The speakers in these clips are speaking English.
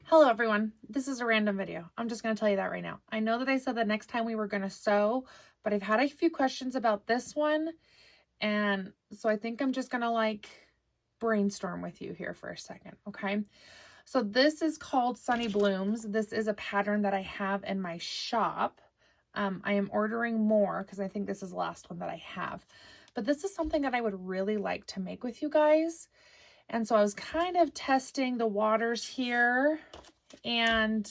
Hello everyone, this is a random video. I'm just going to tell you that right now. I know that I said the next time we were going to sew, but I've had a few questions about this one. And so I think I'm just going to brainstorm with you here for a second. Okay. So this is called Sunny Blooms. This is a pattern that I have in my shop. I am ordering more because I think this is the last one that I have, but this is something that I would really like to make with you guys. And so I was kind of testing the waters here. And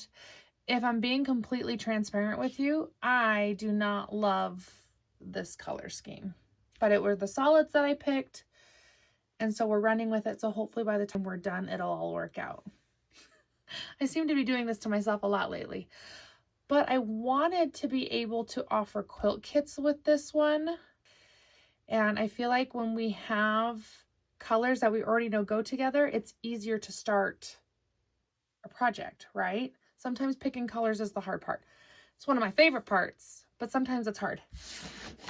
if I'm being completely transparent with you, I do not love this color scheme. But it were the solids that I picked. And so we're running with it. So hopefully by the time we're done, it'll all work out. I seem to be doing this to myself a lot lately. But I wanted to be able to offer quilt kits with this one. And I feel like when we have colors that we already know go together, it's easier to start a project, right? Sometimes picking colors is the hard part. It's one of my favorite parts, but sometimes it's hard.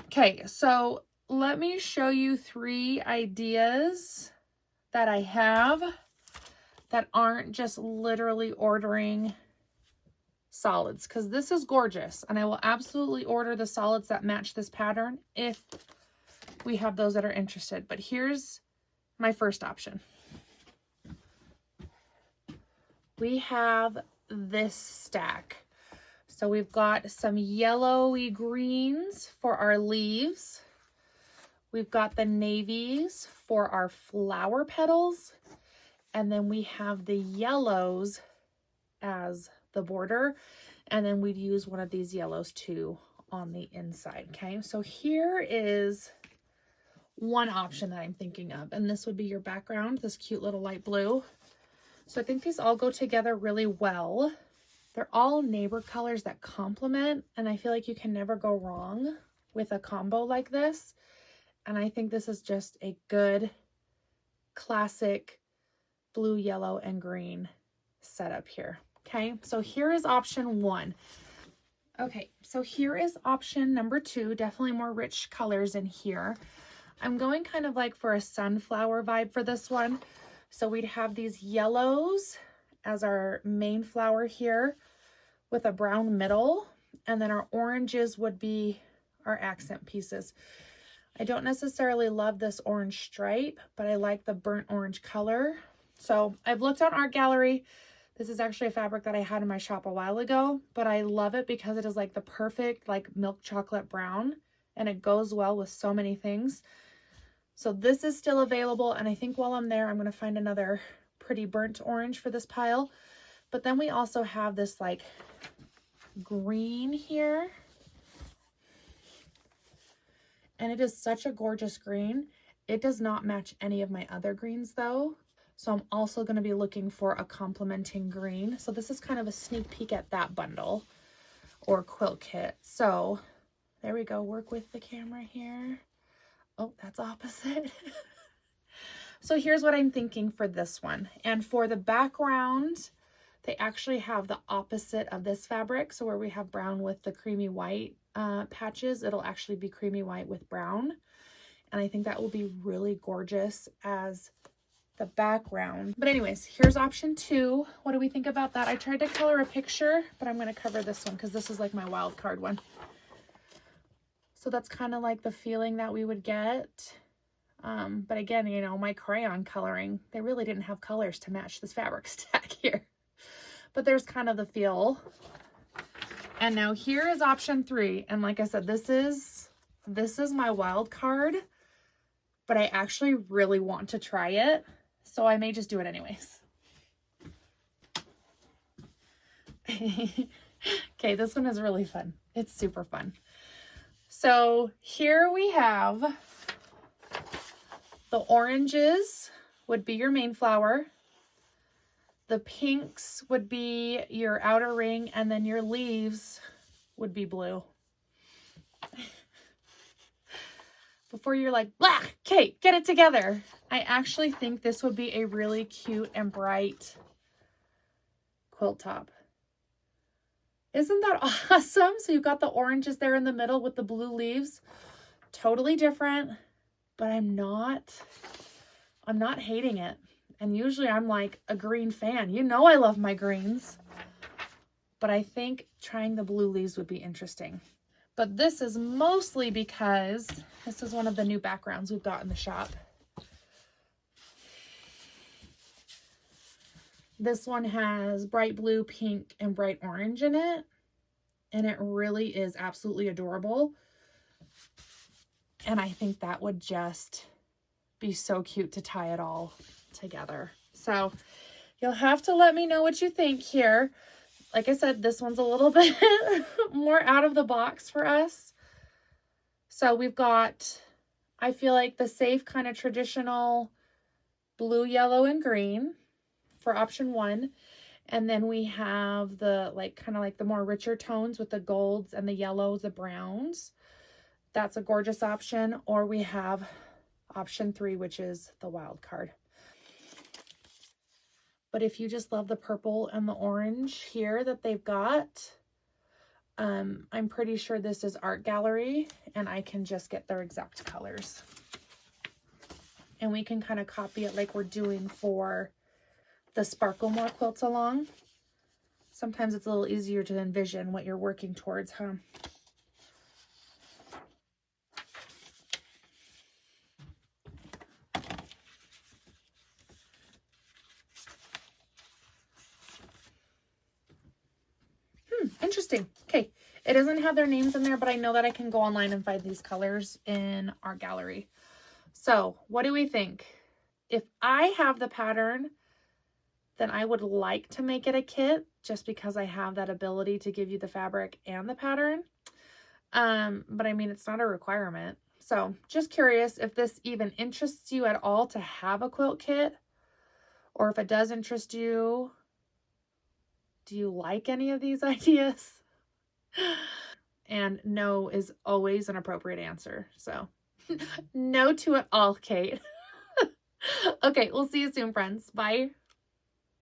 Okay, so let me show you 3 ideas that I have that aren't just literally ordering solids, because this is gorgeous and I will absolutely order the solids that match this pattern if we have those that are interested. But here's my first option. We have this stack. So we've got some yellowy greens for our leaves. We've got the navies for our flower petals. And then we have the yellows as the border. And then we'd use one of these yellows too on the inside. Okay, so here is one option that I'm thinking of, and this would be your background, this cute little light blue. So I think these all go together really well. They're all neighbor colors that complement, and I feel like you can never go wrong with a combo like this. And I think this is just a good classic blue, yellow, and green setup here. Okay, so here is option 1. Okay, so here is option number 2, definitely more rich colors in here. I'm going kind of like for a sunflower vibe for this one. So we'd have these yellows as our main flower here with a brown middle. And then our oranges would be our accent pieces. I don't necessarily love this orange stripe, but I like the burnt orange color. So I've looked on Art Gallery. This is actually a fabric that I had in my shop a while ago, but I love it because it is like the perfect like milk chocolate brown, and it goes well with so many things. So this is still available, and I think while I'm there, I'm going to find another pretty burnt orange for this pile. But then we also have this like green here. And it is such a gorgeous green. It does not match any of my other greens though. So I'm also going to be looking for a complementing green. So this is kind of a sneak peek at that bundle or quilt kit. So there we go. Work with the camera here. Oh, that's opposite. So here's what I'm thinking for this one. And for the background, they actually have the opposite of this fabric. So where we have brown with the creamy white patches, it'll actually be creamy white with brown. And I think that will be really gorgeous as the background. But anyways, here's option 2. What do we think about that? I tried to color a picture, but I'm going to cover this one because this is like my wild card one. So that's kind of like the feeling that we would get. But again, you know, my crayon coloring, they really didn't have colors to match this fabric stack here. But there's kind of the feel. And now here is option 3. And like I said, this is my wild card, but I actually really want to try it. So I may just do it anyways. Okay, this one is really fun. It's super fun. So here we have the oranges would be your main flower. The pinks would be your outer ring, and then your leaves would be blue. Before you're like, blah, Kate, get it together. I actually think this would be a really cute and bright quilt top. Isn't that awesome? So you've got the oranges there in the middle with the blue leaves. Totally different, but I'm not hating it. And usually I'm like a green fan. You know I love my greens. But I think trying the blue leaves would be interesting. But this is mostly because this is one of the new backgrounds we've got in the shop. This one has bright blue, pink, and bright orange in it. And it really is absolutely adorable. And I think that would just be so cute to tie it all together. So you'll have to let me know what you think here. Like I said, this one's a little bit more out of the box for us. So we've got, I feel like, the safe kind of traditional blue, yellow, and green for option 1. And then we have the kind of like the more richer tones with the golds and the yellows, the browns. That's a gorgeous option. Or we have option 3, which is the wild card. But if you just love the purple and the orange here that they've got, I'm pretty sure this is Art Gallery, and I can just get their exact colors. And we can kind of copy it like we're doing for the Sparkle More quilts along. Sometimes it's a little easier to envision what you're working towards, huh? Interesting. Okay, it doesn't have their names in there, but I know that I can go online and find these colors in our gallery. So what do we think? If I have the pattern, then I would like to make it a kit just because I have that ability to give you the fabric and the pattern. But I mean, it's not a requirement. So just curious if this even interests you at all to have a quilt kit, or if it does interest you. Do you like any of these ideas? And no is always an appropriate answer. So no to it all, Kate. Okay, we'll see you soon, friends. Bye.